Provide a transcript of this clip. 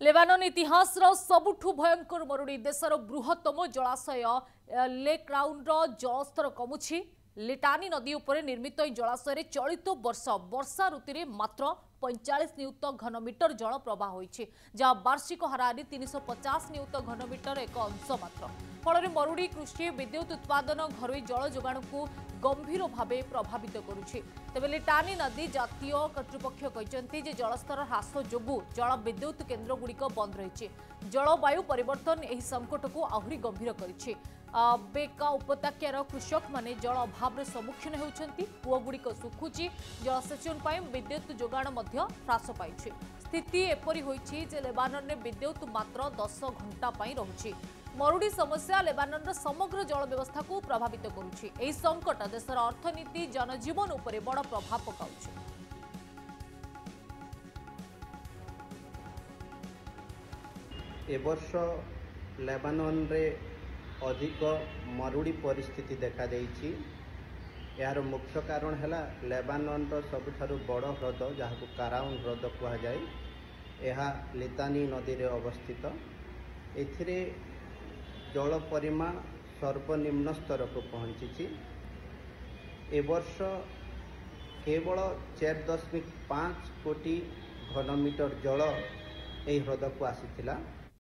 Lebanon इतिहास सबुठु भयंकर मरुड़ी देशर बृहत्तम जलाशय लेक राउंड जलस्तर कमुछि। लिटानी नदी उपर निर्मित जलाशय चलित वर्ष वर्षा ऋतु में मात्र 45 नियुत घनमीटर जल प्रवाह होइछि, जहाँ वार्षिक हाराहारी 350 नियुत घनमीटर एक अंश मात्र। फल मरुड़ी कृषि विद्युत उत्पादन घरोई जल जोगाण को गंभीर भाव प्रभावित करुछि। तेबे लिटानी नदी जातीय कर्तृपक्ष कहते जलस्तर ह्रास जोगु जल विद्युत केन्द्र गुड़िक बंद रही। जलवायु परिवर्तन यह संकट को आहरी गंभीर करिछि। बेका उपत्यकार कृषक माने जल अभाव सम्मुखीन होउछंती। कूअगुड़िक सुखुची, जलसेचन पर विद्युत जोगाण ह्रास पाई। स्थिति एपरी होइछि जे लेबानन में विद्युत मात्र 10 घंटा पाई रहुछि। मरुड़ी समस्या लेबानन समग्र जल व्यवस्था को प्रभावित करुछि। एही संकट देशर अर्थनीति जनजीवन उपरे बड़ प्रभाव पकाउछि। ए वर्ष लेबानन रे अधिक मरुड़ी परिस्थिति देखा देइछि। यार मुख्य कारण है लेबानन सबुठारु बड़ ह्रद जहाँ काराउन ह्रद कह जाए, यह लितानी नदी रे अवस्थित। एथिरे जल परिमाण सर्वनिम्न स्तर को पहुंची। ए वर्ष केवल 4.5 कोटी घनमीटर जल यह ह्रद को आसीथिला।